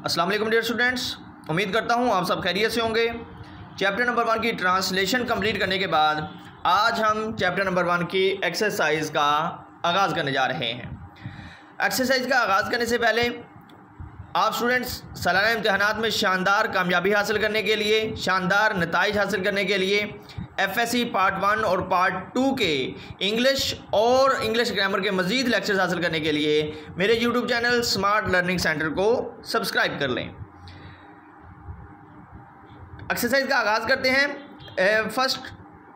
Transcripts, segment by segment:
अस्सलाम वालेकुम dear students, उम्मीद करता हूँ आप सब खैरियत से होंगे। चैप्टर नंबर 1 की ट्रांसलेशन कंप्लीट करने के बाद आज हम चैप्टर नंबर 1 की एक्सरसाइज का आगाज़ करने जा रहे हैं। एक्सरसाइज का आगाज़ करने से पहले आप स्टूडेंट्स सालाना इम्तिहानात में शानदार कामयाबी हासिल करने के लिए, शानदार नताइज हासिल करने के लिए FSC पार्ट 1 और पार्ट 2 के इंग्लिश और इंग्लिश ग्रामर के मज़ीद लेक्चर्स हासिल करने के लिए मेरे YouTube channel smart learning centre को सब्सक्राइब कर लें। एक्सरसाइज का आगाज़ करते हैं। फर्स्ट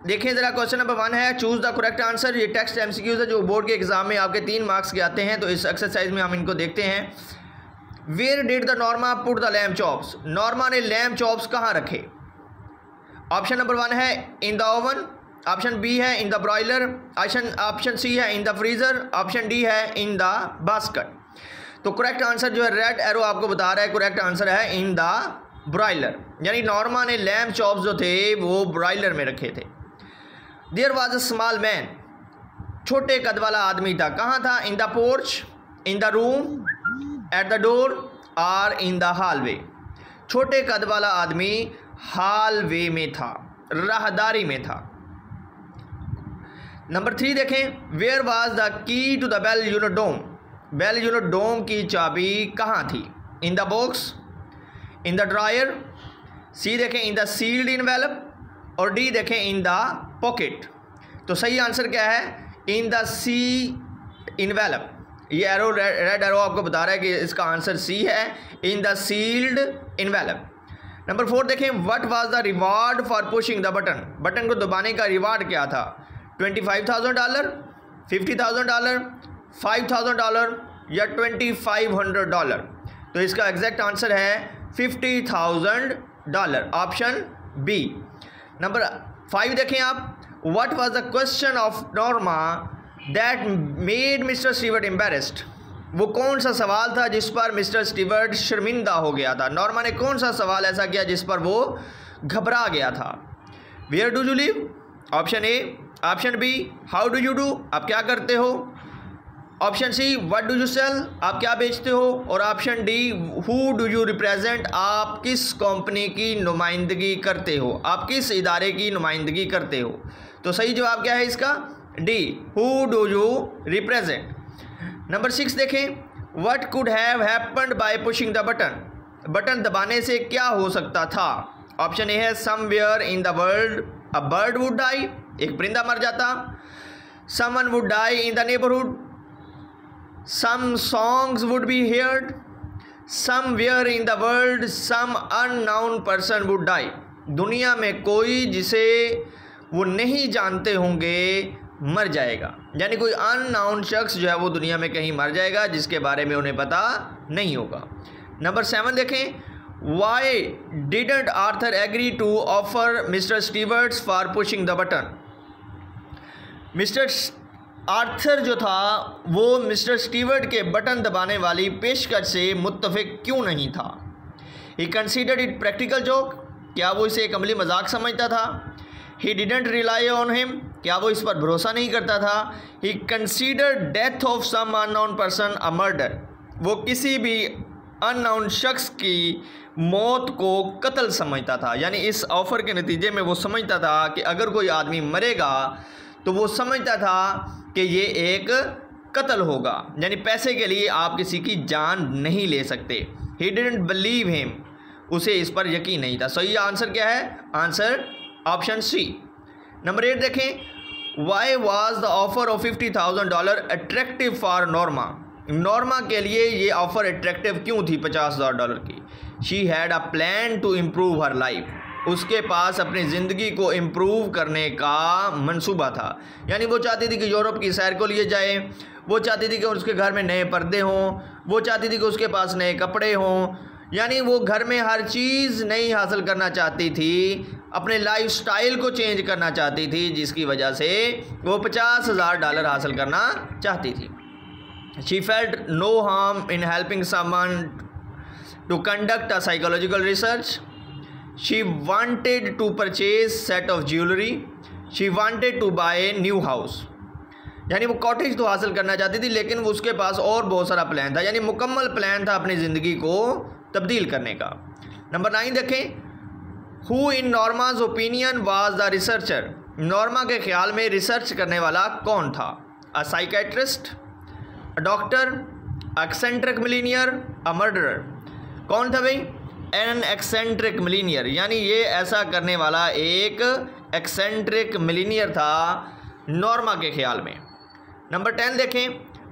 देखें ज़रा, क्वेश्चन नंबर 1 है चूज़ द करेक्ट आंसर। ये टेक्स्ट MCQs है जो बोर्ड के एग्ज़ाम में आपके 3 मार्क्स के आते हैं, तो इस एक्सरसाइज में हम इनको देखते हैं। Where did the Norma put the lamb chops? Norma ने लैम्ब चॉप्स कहाँ रखे? ऑप्शन नंबर 1 है in the oven, option B है in the broiler, option C है in the freezer, option D है इन द बास्केट। तो correct answer जो है रेड एरो आपको बता रहा है, करेक्ट आंसर है इन द ब्रॉयलर, यानी नॉर्मा ने लैम्ब चॉप्स जो थे वो ब्रॉयलर में रखे थे। There was a small man, छोटे कद वाला आदमी था, कहाँ था? In the porch, in the room, at the door और इन द हॉलवे। छोटे कद वाला आदमी हॉलवे में था, राहदारी में था। नंबर 3 देखें, where was the key to the bell unit dome? Bell unit dome की चाबी कहाँ थी? In the box, in the dryer, C देखें इन द सील्ड इनवेलप और डी देखें इन द पॉकेट। तो सही आंसर क्या है? In the C envelope. ये एरो रेड एरो आपको बता रहा है कि इसका आंसर सी है, in the sealed envelope. Number 4 देखें, what was the reward for pushing the button? Button को दबाने का रिवार्ड क्या था? $25,000, $50,000, $5,000 या $2,500? तो इसका एग्जैक्ट आंसर है $50,000, ऑप्शन बी। नंबर 5 देखें आप, what was the question of Norma that made mister Stewart embarrassed? वो कौन सा सवाल था जिस पर मिस्टर स्टीवर्ट शर्मिंदा हो गया था? नॉर्मा ने कौन सा सवाल ऐसा किया जिस पर वो घबरा गया था? Where do you live, option A, option B how do you do, आप क्या करते हो, option C what do you sell, आप क्या बेचते हो, और option D who do you represent, आप किस कंपनी की नुमाइंदगी करते हो, आप किस इदारे की नुमाइंदगी करते हो? तो सही जवाब क्या है इसका? D, who do you represent. Number 6 देखें, what could have happened by pushing the button? Button दबाने से क्या हो सकता था? ऑप्शन ए है somewhere in the world a bird would die, एक परिंदा मर जाता, someone would die in the neighbourhood, some songs would be heard, somewhere in the world some unknown person would die, दुनिया में कोई जिसे वो नहीं जानते होंगे मर जाएगा, यानी कोई अननोन शख्स जो है वो दुनिया में कहीं मर जाएगा जिसके बारे में उन्हें पता नहीं होगा। नंबर 7 देखें, why didn't Arthur agree to offer mister Stewart's for pushing the button? Mister Arthur जो था वो मिस्टर स्टीवर्ट के बटन दबाने वाली पेशकश से मुत्तफिक क्यों नहीं था? He considered it practical joke, क्या वो इसे एक अमली मजाक समझता था? He didn't rely on him, क्या वो इस पर भरोसा नहीं करता था? He considered death of some unknown person a murder, वो किसी भी अननोन शख्स की मौत को कत्ल समझता था, यानी इस ऑफ़र के नतीजे में वो समझता था कि अगर कोई आदमी मरेगा तो वो समझता था कि ये एक कत्ल होगा, यानी पैसे के लिए आप किसी की जान नहीं ले सकते। ही डिडंट बिलीव हिम, उसे इस पर यकीन नहीं था। सही आंसर क्या है? Answer option C. नंबर 8 देखें, why was the offer of $50,000 attractive for Norma? Norma के लिए ये ऑफ़र अट्रैक्टिव क्यों थी $50,000 की? She had a plan to improve her life, उसके पास अपनी ज़िंदगी को इम्प्रूव करने का मंसूबा था, यानी वो चाहती थी कि यूरोप की सैर को लिए जाए, वो चाहती थी कि उसके घर में नए पर्दे हों, वो चाहती थी कि उसके पास नए कपड़े हों, यानी वो घर में हर चीज़ नई हासिल करना चाहती थी, अपने लाइफ स्टाइल को चेंज करना चाहती थी, जिसकी वजह से वो $50,000 हासिल करना चाहती थी। She felt no harm in helping someone to conduct a psychological research, she wanted to purchase set of jewellery, she wanted to buy new house, यानी वो कॉटेज तो हासिल करना चाहती थी, लेकिन वो उसके पास और बहुत सारा प्लान था, यानी मुकम्मल प्लान था अपनी ज़िंदगी को तब्दील करने का। नंबर 9 देखें, who in Norma's opinion was the researcher. Norma के ख्याल में रिसर्च करने वाला कौन था? A psychiatrist, a doctor, eccentric millionaire, a murderer. कौन था भाई? एन एक्सेंट्रिक मिलीनियर, यानी ये ऐसा करने वाला एक एक्सेंट्रिक मिलीनियर था नॉर्मा के ख्याल में। नंबर 10 देखें,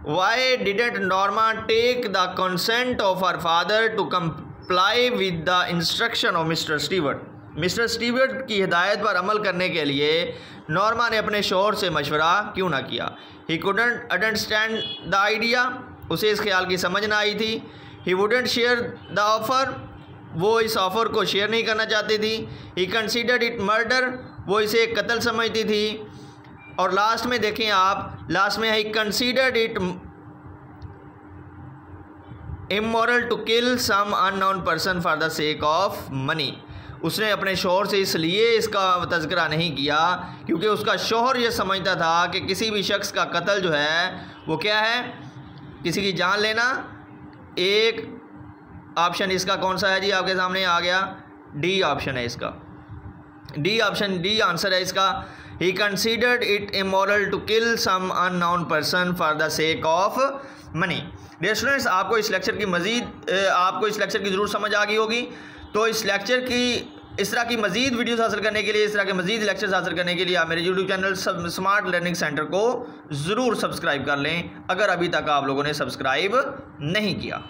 why didn't Norma take the consent of her father to comply with the instruction of mister Stewart. Mister Stewart की हिदायत पर अमल करने के लिए नॉर्मा ने अपने शौहर से मशवरा क्यों ना किया? He couldn't understand the idea, उसे इस ख्याल की समझ ना आई थी। He wouldn't share the offer, वो इस ऑफ़र को शेयर नहीं करना चाहती थी। ही कंसीडर्ड इट मर्डर, वो इसे एक कत्ल समझती थी। और लास्ट में देखें आप, लास्ट में he considered it immoral to kill some unknown person for the sake of money. उसने अपने शौहर से इसलिए इसका तज़किरा नहीं किया क्योंकि उसका शौहर ये समझता था कि किसी भी शख्स का कत्ल जो है वो क्या है? किसी की जान लेना। एक ऑप्शन इसका कौन सा है जी? आपके सामने आ गया, डी ऑप्शन है इसका, डी ऑप्शन, डी आंसर है इसका। He considered it immoral to kill some unknown person for the sake of money. Dear students, आपको इस लेक्चर की ज़रूर समझ आ गई होगी। तो इस लेक्चर की, इस तरह की मज़ीद वीडियोस हासिल करने के लिए, इस तरह के मज़ीद लेक्चर्स हासिल करने के लिए आप मेरे YouTube channel smart learning centre को ज़रूर सब्सक्राइब कर लें, अगर अभी तक आप लोगों ने सब्सक्राइब नहीं किया।